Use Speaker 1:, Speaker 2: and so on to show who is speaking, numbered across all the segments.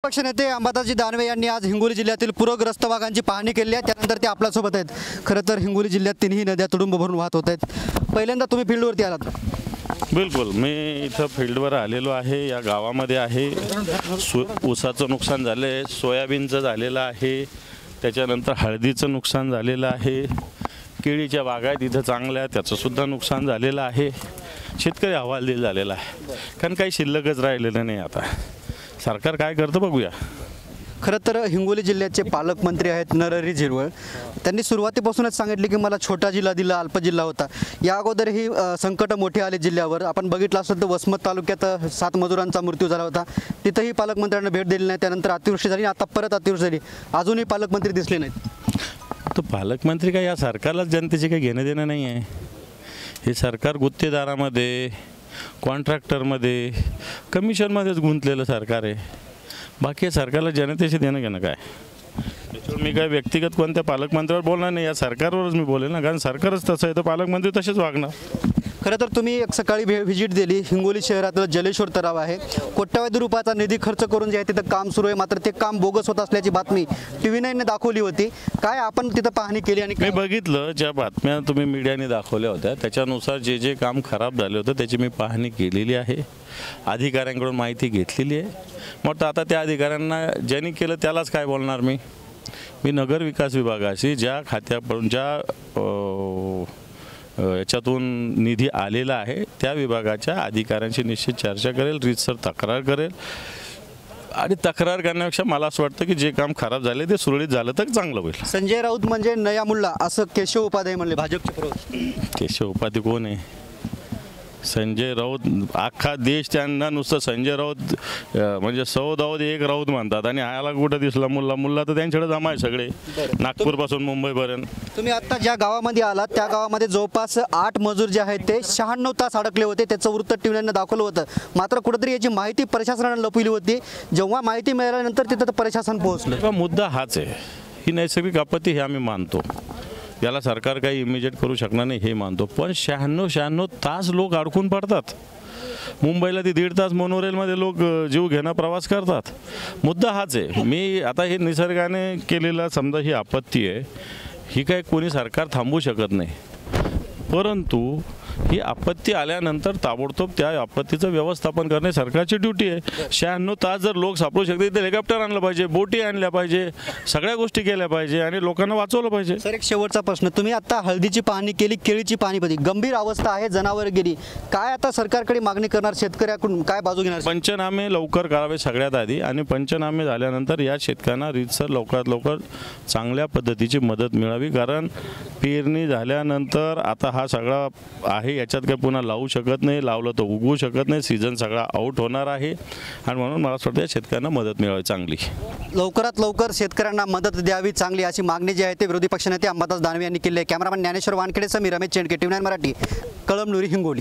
Speaker 1: पक्ष नेते अंबादासजी दानवे यांनी आज हिंगोली जिल्ह्यातील पूरग्रस्त भागांची पाहणी केली आहे। त्यानंतर ते आपल्यासोबत आहेत। खरं तर हिंगोली जिल्ह्यात तिन्ही नद्या तुडुंब भरून वाहत होत आहेत। पहिल्यांदा तुम्ही फील्डवरती आलात?
Speaker 2: बिलकुल, मी इथं फील्डवर आलेलो आहे। या गावामध्ये आहे ऊसाचं नुकसान झालं आहे, सोयाबीनचं झालेलं आहे, त्याच्यानंतर हळदीचं नुकसान झालेलं आहे, केळीच्या बागायत इथं चांगल्या त्याचंसुद्धा नुकसान झालेलं आहे। शेतकरी हवालदिल झालेला आहे, कारण काही शिल्लकच राहिलेलं नाही। आता सरकार काय करतं बघूया।
Speaker 1: खरं तर हिंगोली जिल्ह्याचे पालकमंत्री आहेत नरहरी झिरवळ, त्यांनी सुरुवातीपासूनच सांगितले की मला छोटा जिल्हा दिला, अल्प जिल्हा होता। या अगोदरही संकट मोठे आले जिल्ह्यावर। आपण बघितलं असतं तर वसमत तालुक्यात 7 मजुरांचा मृत्यू झाला होता, तिथंही पालकमंत्र्यांना भेट दिली नाही। त्यानंतर अतिवृष्टी झाली, आता परत अतिवृष्टी झाली, अजूनही पालकमंत्री दिसले नाहीत।
Speaker 2: तो पालकमंत्री काय, या सरकारलाच जनतेचे काही घेणं देणं नाही आहे। हे सरकार गुत्तेदारामध्ये, कॉन्ट्रॅक्टरमध्ये, कमिशनमध्येच गुंतलेलं सरकार आहे। बाकी सरकारला जनतेशी देणं घेणं काय। त्याच्यावर मी काय व्यक्तिगत कोणत्या पालकमंत्र्यावर बोलणार नाही, या सरकारवरच मी बोलेल ना, कारण सरकारच तसं आहे तर पालकमंत्री तसेच वागणार।
Speaker 1: खरं तर तुम्ही एक सकाळी व्हिजिट दिली। हिंगोली शहरातलं जलेश्वर तलाव आहे, कोट्यवधी रुपयाचा निधी खर्च करून जे आहे तिथं काम सुरू आहे, मात्र ते काम बोगस होत असल्याची बातमी TV9ने दाखवली होती। काय आपण तिथं पाहणी केली? आणि
Speaker 2: मी बघितलं, ज्या बातम्या तुम्ही मीडियाने दाखवल्या होत्या त्याच्यानुसार जे जे काम खराब झाले होतं त्याची मी पाहणी केलेली आहे, अधिकाऱ्यांकडून माहिती घेतलेली आहे। मग आता त्या अधिकाऱ्यांना ज्यांनी केलं त्यालाच काय बोलणार मी नगर विकास विभागाशी ज्या खात्याकडून याच्यातून निधी आलेला आहे त्या विभागाच्या अधिकाऱ्यांशी निश्चित चर्चा करेल, रीतसर तक्रार करेल। आणि तक्रार करण्यापेक्षा मला असं वाटतं की जे काम खराब झाले ते सुरळीत झालं तर चांगलं होईल।
Speaker 1: संजय राऊत म्हणजे नया मुल्ला असं केशव उपाध्याय म्हणले, भाजपचे प्रवक्ते।
Speaker 2: केशव उपाध्याय कोण आहे? संजय राऊत, अख्खा देश त्यांना नुसतं संजय राऊत म्हणजे 100 दाऊद एक राऊत म्हणतात, आणि आयाला कुठं दिसला मुल्ला तर त्यांच्याकडे जमा आहे सगळे, नागपूरपासून मुंबईपर्यंत।
Speaker 1: तुम्ही आता ज्या गावामध्ये आलात त्या गावामध्ये जवळपास 8 मजूर जे आहेत ते 96 तास अडकले होते, त्याचं वृत्त TV9ने दाखवलं होतं। मात्र कुठेतरी याची माहिती प्रशासनाने लपवली होती। जेव्हा माहिती मिळाल्यानंतर तिथं प्रशासन पोहोचलं।
Speaker 2: मुद्दा हाच आहे, ही नैसर्गिक आपत्ती हे आम्ही मानतो, याला सरकार काही इमिजिएट करू शकणार नाही हे मानतो, पण 96 तास लोक अडकून पडतात। मुंबईला ती 1.5 तास मोनोरेलमध्ये लोक जीव घेणं प्रवास करतात। मुद्दा हाच आहे। मी आता हे निसर्गाने केलेला समजा ही आपत्ती आहे, ही काय कोणी सरकार थांबवू शकत नाही, परंतु ही आपत्ती आल्यानंतर ताबडतोब त्या आपत्तीचं व्यवस्थापन करणे सरकारची ड्युटी आहे। 96 तास जर लोक सापडू शकते तर हेलिकॉप्टर आणलं पाहिजे, बोटी आणल्या पाहिजे, सगळ्या गोष्टी केल्या पाहिजे आणि लोकांना वाचवलं पाहिजे।
Speaker 1: सर, एक शेवटचा प्रश्न, तुम्ही आता हळदीची पाहणी केली, केळीची पाहणी केली, गंभीर अवस्था आहे, जनावर गेली, काय आता सरकारकडे मागणी करणार, शेतकऱ्याकडून काय बाजू घेणार?
Speaker 2: पंचनामे लवकर करावे सगळ्यात आधी, आणि पंचनामे झाल्यानंतर या शेतकऱ्यांना रीतसर लवकरात लवकर चांगल्या पद्धतीची मदत मिळावी, कारण पेरणी झाल्यानंतर आता हा सगळा आहे, याच्यात काही पुन्हा लावू शकत नाही, लावलं तर उगवू शकत नाही, सीझन सगळा आउट होणार आहे, आणि म्हणून मला असं वाटतं शेतकऱ्यांना मदत मिळावी चांगली,
Speaker 1: लवकरात लवकर शेतकऱ्यांना मदत द्यावी चांगली, अशी मागणी जी आहे ते विरोधी पक्षनेते अंबादास दानवे यांनी केली आहे। कॅमेरामॅन ज्ञानेश्वर वानखेडे सह मी रमेश चेंडके, TV9 मराठी, कळमनुरी, हिंगोली।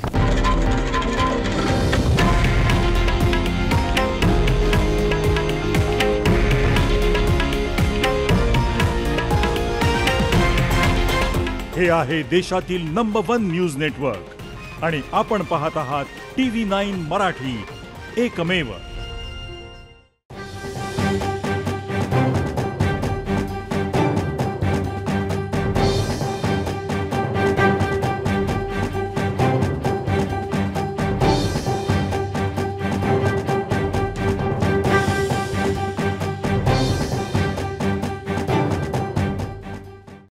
Speaker 3: हे आहे देशातील नंबर 1 न्यूज नेटवर्क, आणि आपण पाहत आहात TV9 मराठी, एकमेव।